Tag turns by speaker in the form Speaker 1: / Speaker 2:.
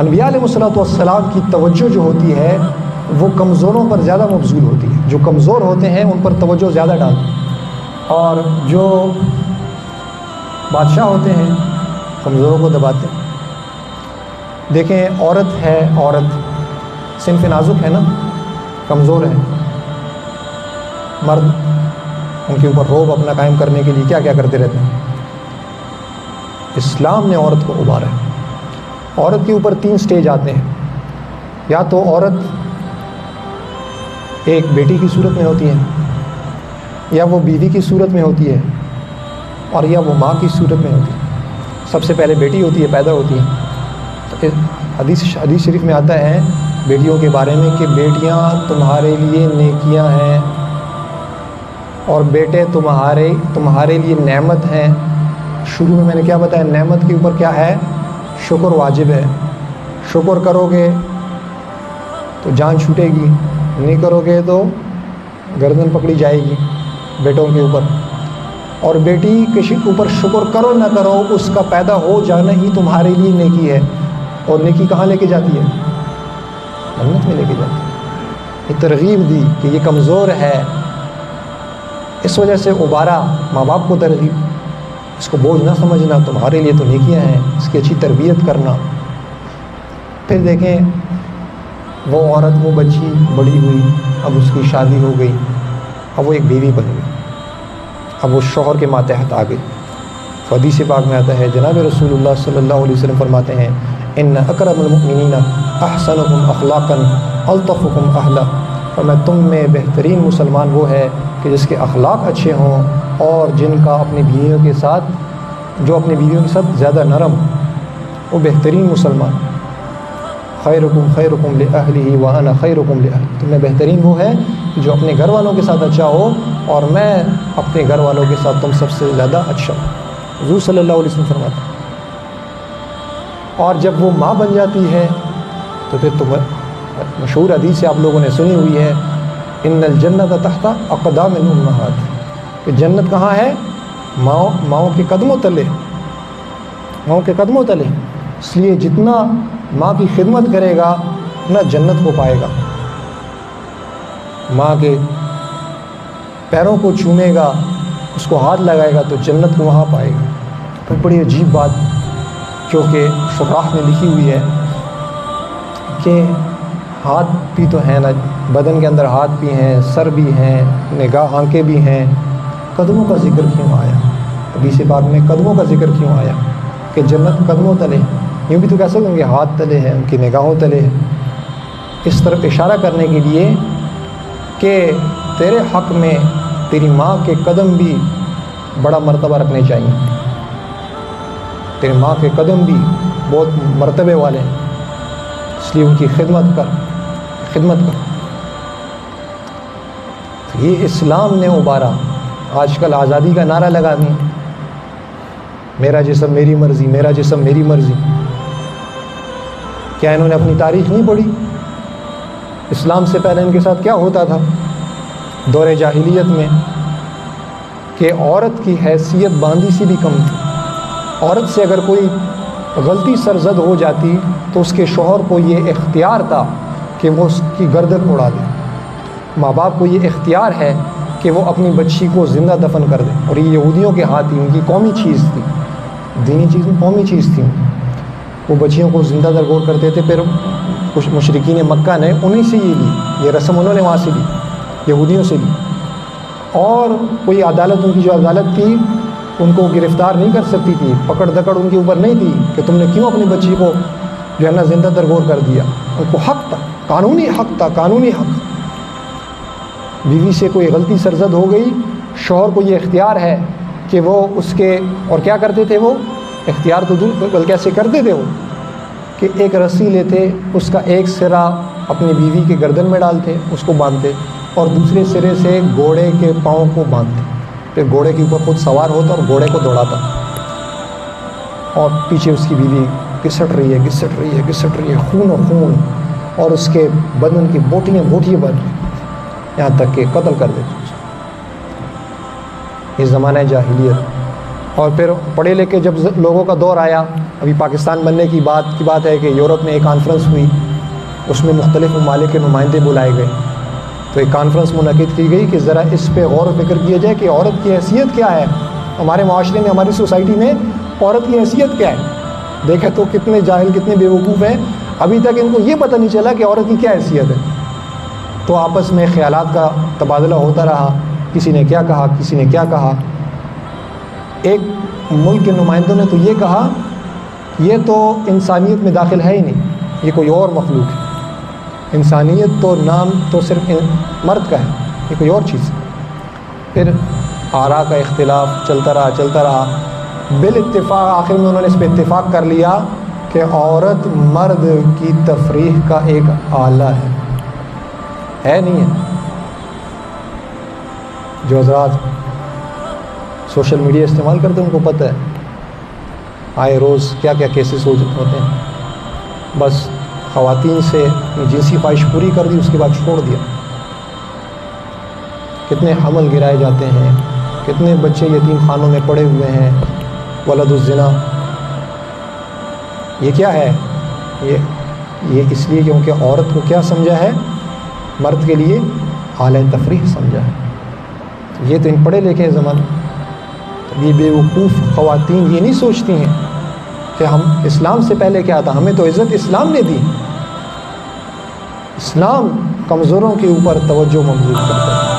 Speaker 1: انبیاء علیہ السلام کی توجہ جو ہوتی ہے وہ کمزوروں پر زیادہ مبذول ہوتی ہے. جو کمزور ہوتے ہیں ان پر توجہ زیادہ ڈالتے ہیں، اور جو بادشاہ ہوتے ہیں کمزوروں کو دباتے ہیں. دیکھیں عورت ہے، عورت صنف نازک ہے نا، کمزور ہے. مرد ان کے اوپر روب اپنا قائم کرنے کے لیے کیا کیا کرتے رہتے ہیں. اسلام نے عورت کو ابھارا ہے. عورت کے اوپر 3 سٹیج آتے ہیں. یا تو عورت ایک بیٹی کی صورت میں ہوتی ہے، یا وہ بیوی کی صورت میں ہوتی ہے، اور یا وہ ماں کی صورت میں ہوتی ہے. سب سے پہلے بیٹی ہوتی ہے، پیدا ہوتی ہے. حدیث شریف میں آتا ہے بیٹیوں کے بارے میں کہ بیٹیاں تمہارے لیے نیکیاں ہیں اور بیٹے تمہارے لیے نعمت ہیں. شروع میں نے کیا بتایا، نعمت کے اوپر کیا ہے، شکر واجب ہے. شکر کرو گے تو جان چھوٹے گی، نہیں کرو گے تو گردن پکڑی جائے گی بیٹوں کے اوپر. اور بیٹی کے اوپر شکر کرو نہ کرو، اس کا پیدا ہو جانا ہی تمہارے لیے نیکی ہے. اور نیکی کہاں لے کے جاتی ہے، جنت میں لے کے جاتی ہے. یہ ترغیب دی کہ یہ کمزور ہے، اس وجہ سے ابھارا. ماں باپ کو ترغیب، اس کو بوجھ نہ سمجھنا، تمہارے لیے تو نیکیاں ہیں، اس کی اچھی تربیت کرنا. پھر دیکھیں وہ عورت، وہ بچی بڑی ہوئی، اب اس کی شادی ہو گئی، اب وہ ایک بیوی بن گئی، اب وہ شوہر کے ماتحت آ گئی. حدیث پاک میں آتا ہے، جناب رسول اللہ صلی اللہ علیہ وسلم فرماتے ہیں، ان اکرم المؤمنین احسنکم اخلاقا الطفکم اہلا. اور تم میں بہترین مسلمان وہ ہے کہ جس کے اخلاق اچھے ہوں اور جن کا اپنی بیویوں کے ساتھ، جو اپنی بیویوں کے ساتھ زیادہ نرم، وہ بہترین مسلمان. خیرکم خیرکم لأہلہ وانا خیرکم لأہلی. تم میں بہترین وہ ہے جو اپنے گھر والوں کے ساتھ اچھا ہو، اور میں اپنے گھر والوں کے ساتھ تم سب سے زیادہ اچھا ہوں. حضور صلی اللہ علیہ وسلم فرماتے ہیں. اور جب وہ ماں بن جاتی ہے تو پھر تو مشہور حدیث سے آپ لوگوں نے سنی ہوئی ہے، ان الجنت تحت اقدام الامہات، کہ جنت کہاں ہے، ماؤں کے قدموں تلے. ماؤں کے قدموں تلے. اس لیے جتنا ماں کی خدمت کرے گا اتنا جنت کو پائے گا. ماں کے پیروں کو چومے گا، اس کو ہاتھ لگائے گا تو جنت کو وہاں پائے گا. پھر بڑی عجیب بات جو کہ شراح میں لکھی ہوئی ہے کہ ہاتھ بھی تو ہیں نا، بدن کے اندر ہاتھ بھی ہیں، سر بھی ہیں، نگاہ، آنکھیں بھی ہیں، قدموں کا ذکر کیوں آیا؟ حدیث پاک میں قدموں کا ذکر کیوں آیا کہ جنت قدموں تلے؟ یوں بھی تو کہہ سکتے ہیں کہ ہاتھ تلے ہیں، ان کی نگاہوں تلے ہیں. اس طرف اشارہ کرنے کے لیے کہ تیرے حق میں تیری ماں کے قدم بھی بڑا مرتبہ رکھنے چاہیے. تیری ماں کے قدم بھی بہت مرتبے والے ہیں، اس لیے ان کی خدمت کر. یہ اسلام نے ابھارا. آج کل آزادی کا نعرہ لگا دیں، میرا جسم میری مرضی، میرا جسم میری مرضی. کیا انہوں نے اپنی تاریخ نہیں پڑھی؟ اسلام سے پہلے ان کے ساتھ کیا ہوتا تھا دور جاہلیت میں، کہ عورت کی حیثیت باندی سے بھی کم تھی. عورت سے اگر کوئی غلطی سرزد ہو جاتی تو اس کے شوہر کو یہ اختیار تھا کہ وہ اس کی گردن اڑا دے. ماں باپ کو یہ اختیار ہے کہ وہ اپنی بچی کو زندہ دفن کر دیں. اور یہ یہودیوں کے ہاتھ تھی، ان کی قومی چیز تھی، دینی چیز میں قومی چیز تھی. وہ بچیوں کو زندہ درگور کرتے تھے. پھر کچھ مشرکین مکہ نے انہیں سے یہ لی، یہ رسم انہوں نے وہاں سے لی، یہودیوں سے لی. اور کوئی عدالت، ان کی جو عدالت تھی ان کو گرفتار نہیں کر سکتی تھی، پکڑ دکڑ ان کے اوپر نہیں تھی کہ تم نے کیوں اپنی بچی کو جو ہے نا زندہ درگور کر دیا. ان کو حق تھا، قانونی حق تھا، قانونی حق. بیوی سے کوئی غلطی سرزد ہو گئی، شوہر کو یہ اختیار ہے کہ وہ اس کے، اور کیا کرتے تھے وہ اختیار تو دور، بلکہ ایسے کرتے تھے وہ کہ ایک رسی لیتے، اس کا ایک سرا اپنی بیوی کے گردن میں ڈالتے، اس کو باندھتے، اور دوسرے سرے سے گھوڑے کے پاؤں کو باندھتے. پھر گھوڑے کے اوپر خود سوار ہوتا اور گھوڑے کو دوڑاتا، اور پیچھے اس کی بیوی گھسٹ رہی ہے، خون و خون، اور اس کے بدن کی بوٹیاں بن رہی، یہاں تک کہ قتل کر دیتے. یہ زمانہ جاہلیت. اور پھر پڑھے لکھے جب لوگوں کا دور آیا ابھی پاکستان بننے کی بات ہے کہ یورپ میں ایک کانفرنس ہوئی، اس میں مختلف ممالک کے نمائندے بلائے گئے، تو ایک کانفرنس منعقد کی گئی کہ ذرا اس پہ غور و فکر کیا جائے کہ عورت کی حیثیت کیا ہے ہمارے معاشرے میں، ہماری سوسائٹی میں عورت کی حیثیت کیا ہے۔ دیکھیں تو کتنے جاہل، کتنے بیوقوف ہیں، ابھی تک ان کو یہ پتہ نہیں چلا کہ عورت کی کیا حیثیت ہے۔ تو آپس میں خیالات کا تبادلہ ہوتا رہا، کسی نے کیا کہا، کسی نے کیا کہا۔ ایک ملک کے نمائندوں نے تو یہ کہا یہ تو انسانیت میں داخل ہے ہی نہیں، یہ کوئی اور مخلوق ہے، انسانیت تو نام تو صرف مرد کا ہے، یہ کوئی اور چیز ہے۔ پھر آراء کا اختلاف چلتا رہا، بالاتفاق آخر میں انہوں نے اس پہ اتفاق کر لیا کہ عورت مرد کی تفریح کا ایک آلہ ہے نہیں ہے۔ جو حضرات سوشل میڈیا استعمال کرتے ہیں ان کو پتہ ہے آئے روز کیا کیا کیسز ہوتے ہیں۔ بس خواتین سے جنسی خواہش پوری کر دی، اس کے بعد چھوڑ دیا، کتنے حمل گرائے جاتے ہیں، کتنے بچے یتیم خانوں میں پڑے ہوئے ہیں، ولد الزنا۔ یہ کیا ہے؟ یہ اس لیے کیونکہ عورت کو کیا سمجھا ہے؟ مرد کے لیے آلہ تفریح سمجھا ہے۔ یہ تو ان پڑھے لکھے زمانے، یہ بیوقوف خواتین یہ نہیں سوچتی ہیں کہ ہم اسلام سے پہلے کیا تھا، ہمیں تو عزت اسلام نے دی۔ اسلام کمزوروں کے اوپر توجہ مبذول کرتا ہے۔